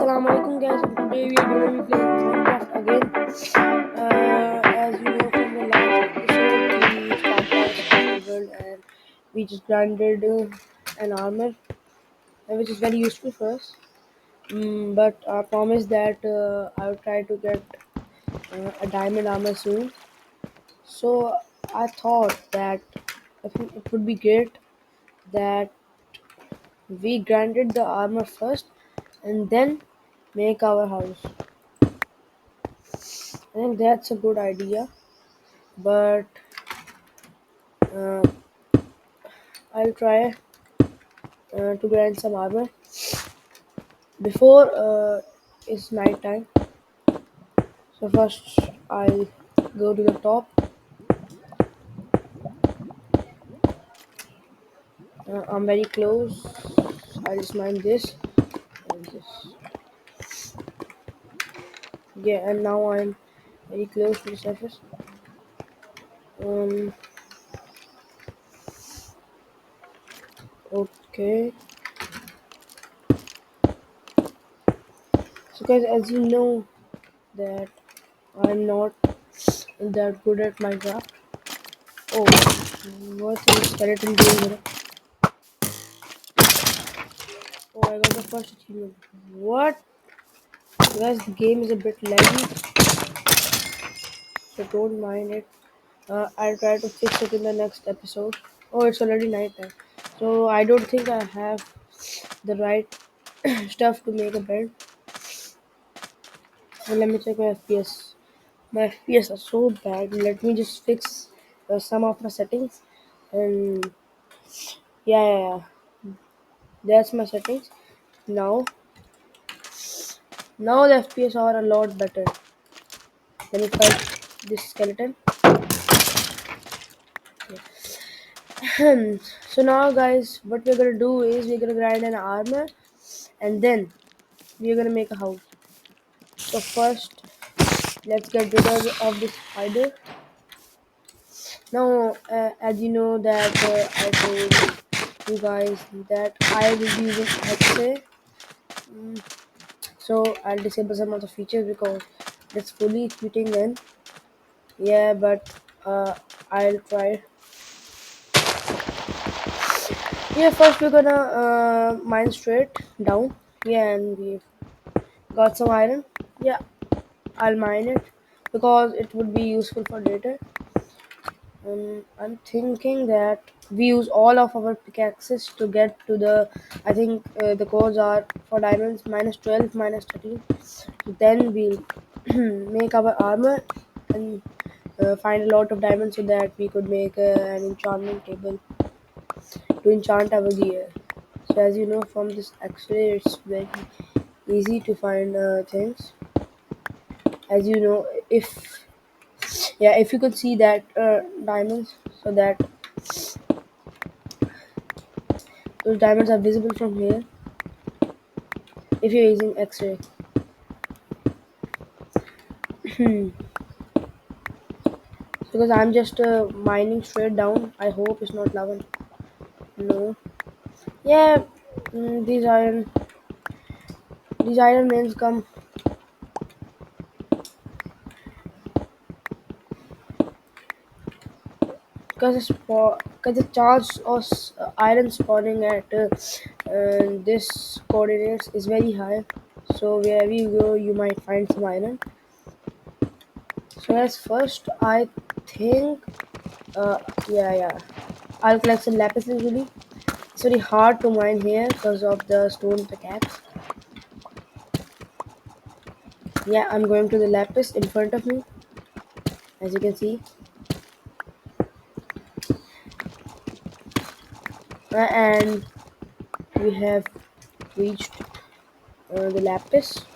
Assalamualaikum guys, and today we are going to be playing Minecraft again. As you know from the last episode, we started our survival world and we just grinded an armor, which is very useful for us. But I promised that I would try to get a diamond armor soon. So I thought that it would be great that we grinded the armor first and then make our house. I think that's a good idea, but uh, I'll try to grind some armor before it's night time. So first I'll go to the top. I'm very close. I'll just mine this and this. Yeah, and now I'm very close to the surface. Um, okay. So guys, as you know that I'm not that good at Minecraft. Oh, what's the skeleton doing here? Oh, I got the first achievement. What? Guys, the game is a bit laggy, so don't mind it. I'll try to fix it in the next episode. Oh, it's already night time, so I don't think I have the right stuff to make a bed. Well, let me check my FPS. My FPS are so bad. Let me just fix some of my settings, and yeah, that's my settings. Now, now the FPS are a lot better. Let me find this skeleton. So now guys, what we're gonna do is we're gonna grind an armor and then we're gonna make a house. So first let's get rid of this spider. Now as you know that I told you guys that I will be using X-ray. Mm, so I'll disable some of the features because it's fully fitting in. Yeah, but I'll try. Yeah, first we're gonna mine straight down. Yeah, and we got some iron. Yeah, I'll mine it because it would be useful for later. I'm thinking that we use all of our pickaxes to get to the. I think the codes are for diamonds -12, -13. So then we'll make our armor and find a lot of diamonds so that we could make an enchantment table to enchant our gear. So as you know from this X-ray, it's very easy to find things. As you know, if you could see that diamonds, so that those diamonds are visible from here if you're using X-ray. Because I'm just mining straight down. I hope it's not lava. No. Yeah, these iron veins come because the chance of iron spawning at this coordinates is very high. So wherever you go, you might find some iron. So as first, I think, uh, yeah, I'll collect some lapis lazuli. It's very hard to mine here because of the stone pickaxe. Yeah, I'm going to the lapis in front of me, as you can see, and we have reached the lapis.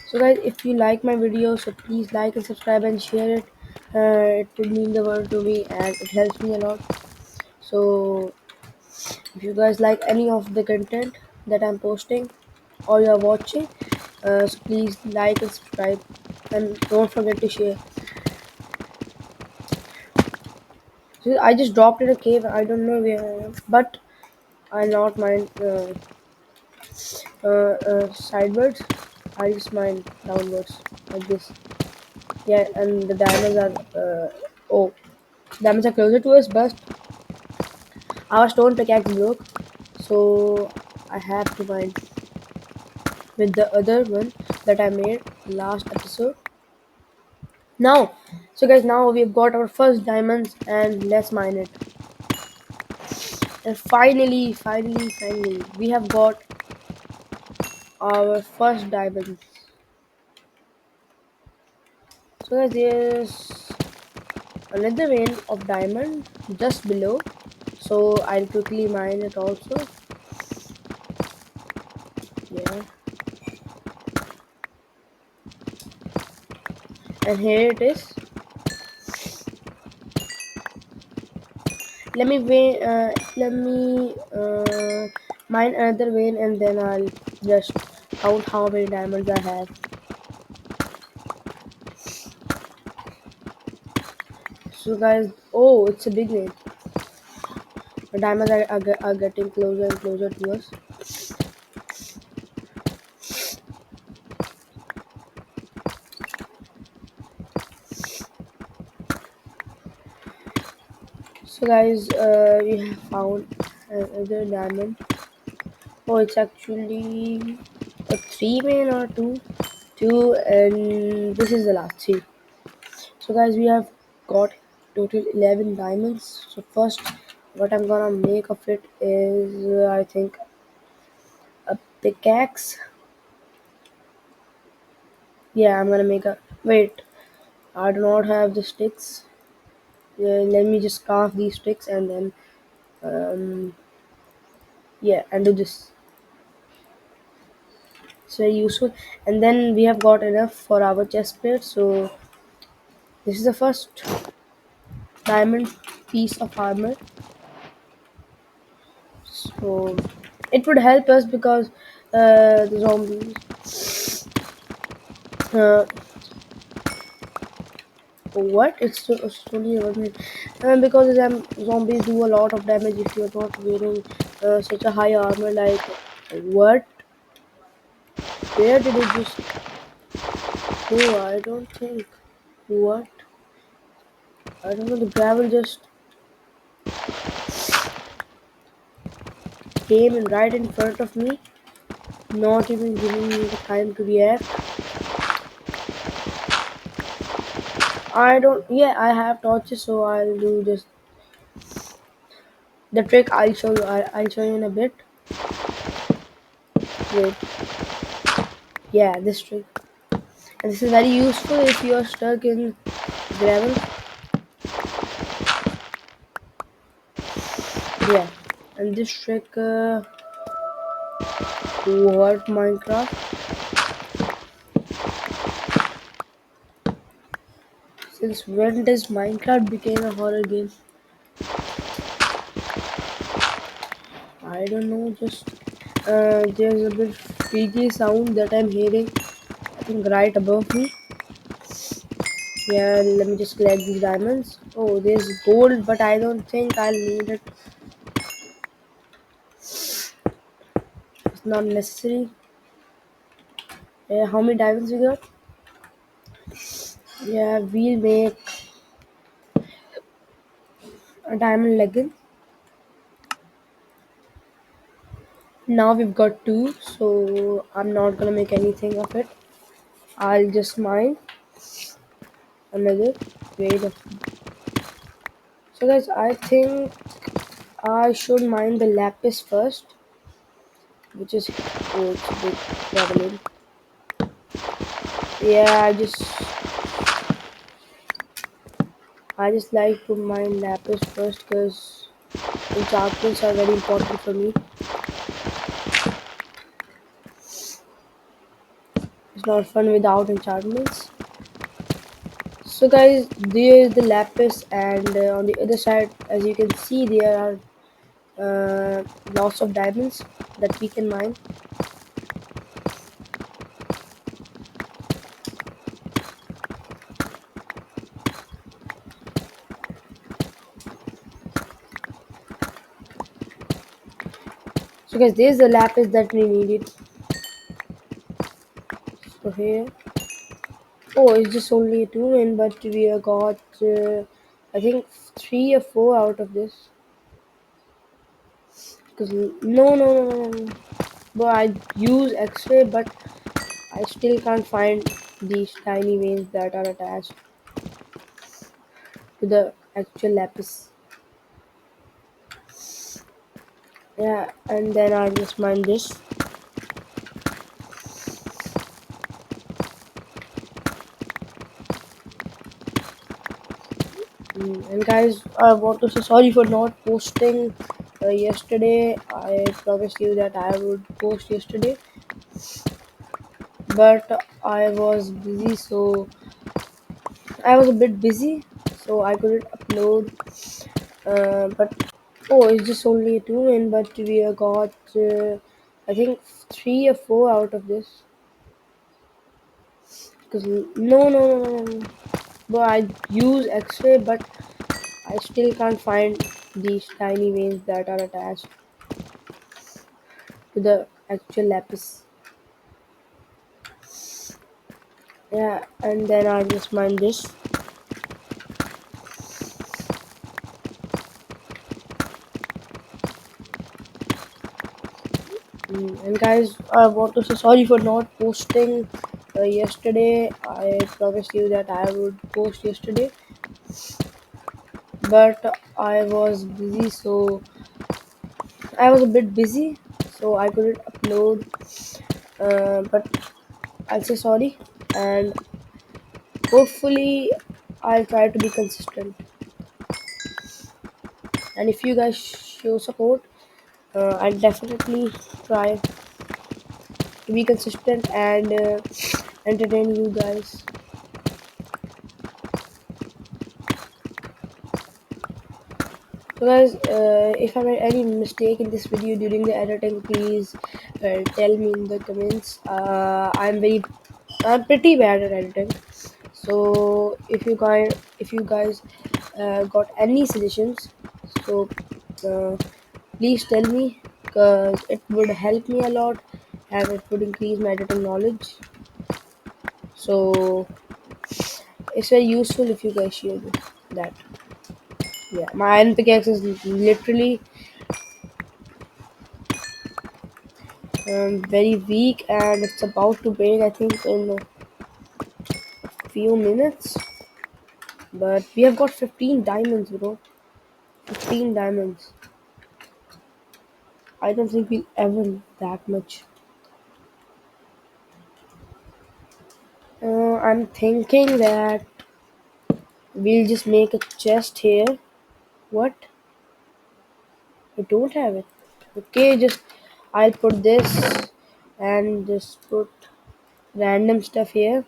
So guys, if you like my video, so please like and subscribe and share it. It would mean the world to me and it helps me a lot. So if you guys like any of the content that I'm posting or you're watching, so please like and subscribe and don't forget to share. So I just dropped in a cave. I don't know where I am, but I'll not mind. sideways. I just mine downwards like this. Yeah, and the diamonds are oh, diamonds are closer to us, but our stone pickaxe broke, so I have to mine with the other one that I made last episode. Now, so guys, now we've got our first diamonds, and let's mine it. And finally, we have got our first diamonds. So guys, there's another vein of diamond just below. So I'll quickly mine it also. Yeah, and here it is. Let me mine another vein, and then I'll just count how many diamonds I have. So guys, oh, it's a big vein. The diamonds are getting closer and closer to us. So guys, we have found another diamond. Oh, it's actually a three vein or two, two, and this is the last three. So guys, we have got total 11 diamonds. So first, what I'm gonna make of it is, I think, a pickaxe. Yeah, I'm gonna make a. Wait, I do not have the sticks. Yeah, let me just carve these sticks and then, yeah, and do this. It's very useful. And then we have got enough for our chest plate. So this is the first diamond piece of armor. So it would help us because the zombies. Uh, what? It's only a 1 minute. Because zombies do a lot of damage if you're not wearing such a high armor. Like, what? Where did it just go? I don't think. What? I don't know. The gravel just came in right in front of me, not even giving me the time to react. I don't. Yeah, I have torches, so I'll do this. The trick I'll show you. I'll show you in a bit. Wait. Yeah, this trick. And this is very useful if you are stuck in gravel. Yeah. And this trick. What Minecraft? Since when does Minecraft became a horror game? I don't know. Just there's a bit freaky sound that I'm hearing. I think right above me. Yeah, let me just collect these diamonds. Oh, there's gold, but I don't think I'll need it. It's not necessary. How many diamonds we got? Yeah, we'll make a diamond legging. Now we've got two, so I'm not gonna make anything of it. I'll just mine another. Wait. So guys, I think I should mine the lapis first, which is oh, it's a bit prevalent. Yeah, I just like to mine lapis first because enchantments are very important for me. It's not fun without enchantments. So guys, there is the lapis, and on the other side, as you can see, there are lots of diamonds that we can mine. So So guys, this is the lapis that we needed. So here, oh, it's just only a 2 in, but we have got I think 3 or 4 out of this. Because no. But I use X-ray, but I still can't find these tiny veins that are attached to the actual lapis. Yeah, and then I just mine this. And guys, I want to say sorry for not posting yesterday. I promised you that I would post yesterday, but I was busy, so I was a bit busy, so I couldn't upload. But oh, it's just only a 2 in, but we have got I think 3 or 4 out of this. Because no. But I use X-ray, but I still can't find these tiny veins that are attached to the actual lapis. Yeah, and then I just mine this. And guys, I want to say sorry for not posting yesterday. I promised you that I would post yesterday, but I was busy, so I was a bit busy, so I couldn't upload. But I'll say sorry, and hopefully, I'll try to be consistent. And if you guys show support, I'll definitely try to be consistent and entertain you guys. So guys, if I made any mistake in this video during the editing, please tell me in the comments. I'm pretty bad at editing. So if you guys got any suggestions, so uh, please tell me, because it would help me a lot and it would increase my editing knowledge. So it's very useful if you guys share that. Yeah, my iron pickaxe is literally very weak and it's about to break, I think, in a few minutes. But we have got 15 diamonds, bro. 15 diamonds. I don't think we'll ever need that much. I'm thinking that we'll just make a chest here. What? I don't have it. Okay, just I'll put this and just put random stuff here.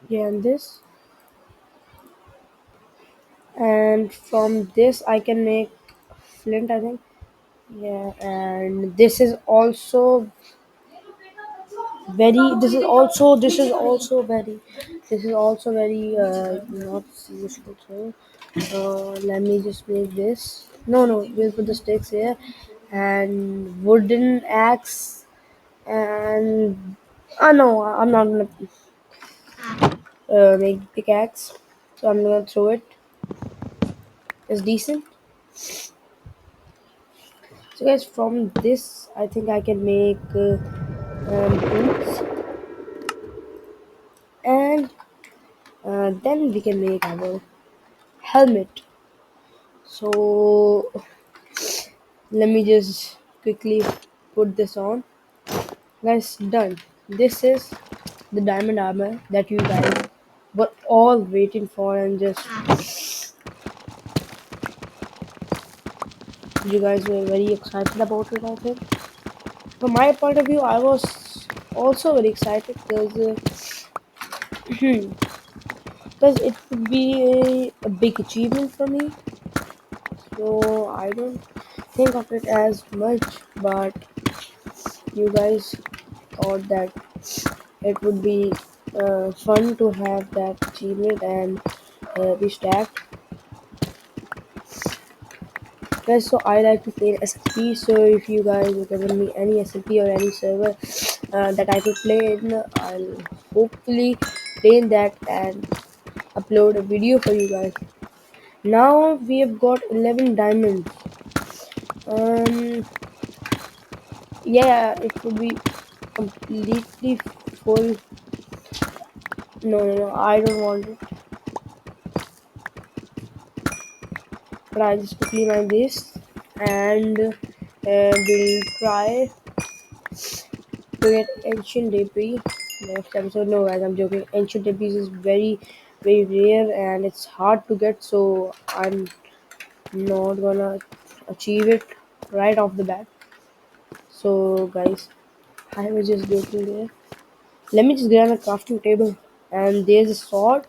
Yeah, and this. And from this I can make flint, I think. Yeah, and this is also very not useful. So let me just make this. No, we'll put the sticks here and wooden axe and no, I'm not gonna make pickaxe, so I'm gonna throw it. It's decent. So guys, from this I think I can make boots, and then we can make our helmet. So let me just quickly put this on. Guys, done. This is the diamond armor that you guys were all waiting for, and just you guys were very excited about it, I think. From my point of view, I was also very excited because it would be a big achievement for me. So I don't think of it as much, but you guys thought that it would be fun to have that achievement and be stacked. Guys, so I like to play SLP. So if you guys recommend me any SLP or any server that I could play in, I'll hopefully play in that and upload a video for you guys. Now we have got 11 diamonds. Um, yeah, it would be completely full. No, no, no, I don't want it. But I just quickly mine this and we'll try to get ancient debris next episode. No, guys, I'm joking. Ancient debris is very, very rare and it's hard to get, so I'm not gonna achieve it right off the bat. So, guys, I was just joking there. Let me just grab a crafting table, and there's a sword,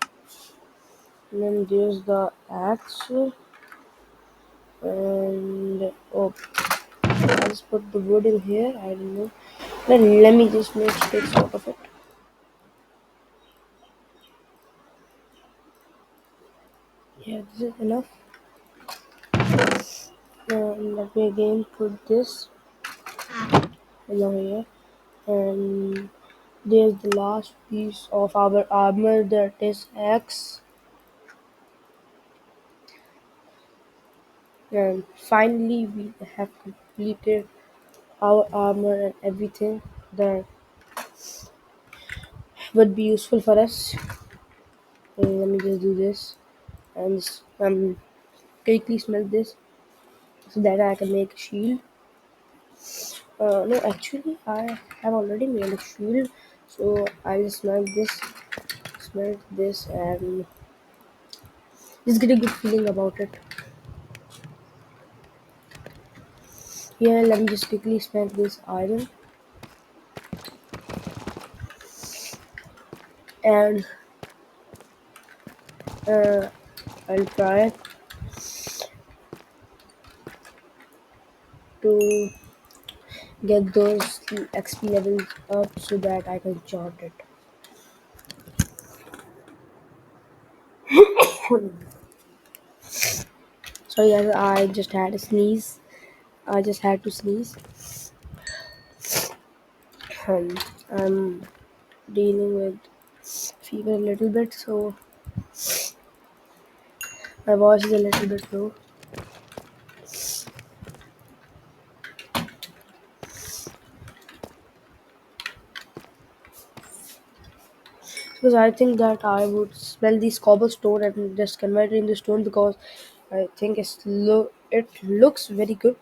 and then there's the axe, and oh, I just put the wood in here. I don't know. Then let me just make sticks out of it. Yeah, this is enough. Let me again put this over here, and there's the last piece of our armor, that is axe, and finally we have completed our armor and everything that would be useful for us. Let me just do this and quickly smelt this so that I can make a shield. No, actually, I have already made a shield, so I'll just smelt this, and just get a good feeling about it. Here, let me just quickly smelt this iron, and uh, I'll try to get those XP levels up so that I can chart it. Sorry, guys, I just had a sneeze. I just had to sneeze. I'm dealing with fever a little bit, so my voice is a little bit low. Because I think that I would smell this cobblestone and just convert it into stone because I think it looks very good.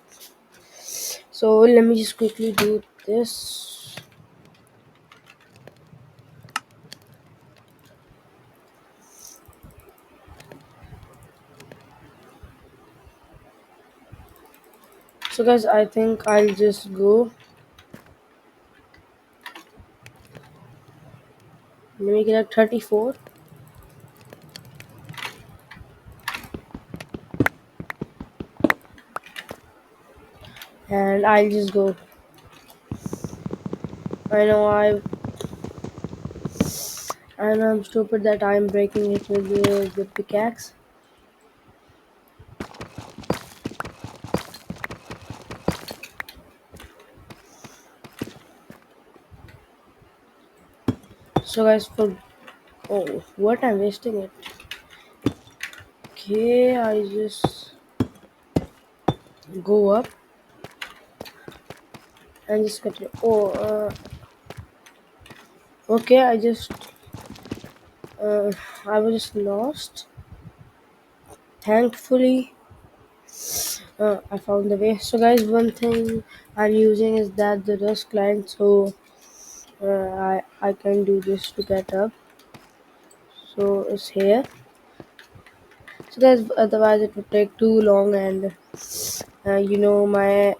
So let me just quickly do this. So guys, I think I'll just go. Let me get a 34, and I'll just go. I know I'm stupid that I'm breaking it with the pickaxe. So guys, for what I'm wasting it. Okay, I just go up and just continue. Okay, I was just lost. Thankfully, I found the way. So guys, one thing I'm using is that the Rust client, so I can do this to get up. So it's here. So guys, otherwise it would take too long, and my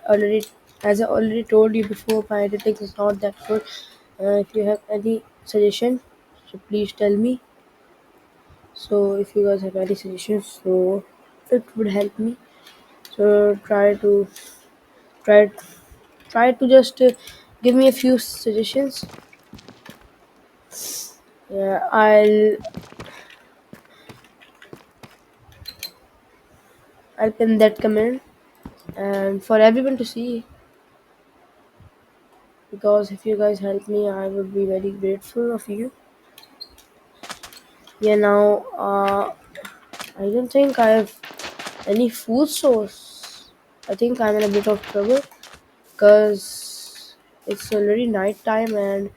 already, as I already told you before, my editing is not that good. If you have any suggestion, so please tell me. So if you guys have any suggestions, so it would help me. So try try to just give me a few suggestions. Yeah, I'll pin that comment and for everyone to see, because if you guys help me, I would be very grateful of you. Yeah, now I don't think I have any food source. I think I'm in a bit of trouble because it's already night time and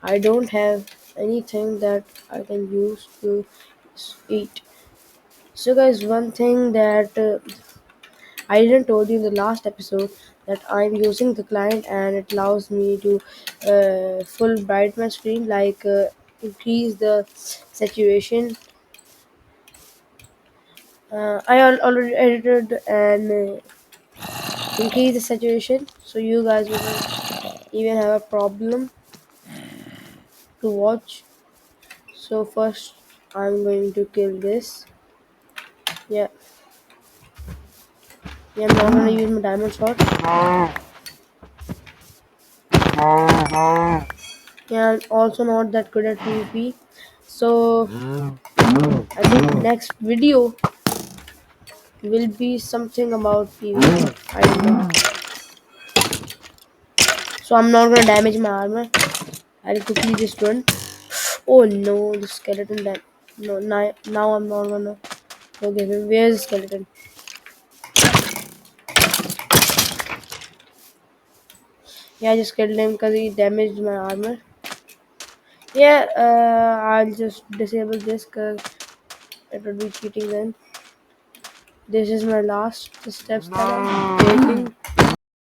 I don't have anything that I can use to eat. So, guys, one thing that I didn't told you in the last episode that I'm using the client and it allows me to full bright my screen, like increase the saturation. Already edited and increase the saturation, so you guys wouldn't even have a problem to watch. So first, I'm going to kill this. Yeah, yeah. I'm not gonna use my diamond sword. Yeah, I'm also not that good at PvP. So I think next video will be something about PvP. I don't know. So I'm not gonna damage my armor. I'll quickly just run. Oh no, the skeleton that no now I'm not gonna forgive him. Where's the skeleton? Yeah, I just killed him because he damaged my armor. Yeah, I'll just disable this because it would be cheating then. This is my last steps that I'm taking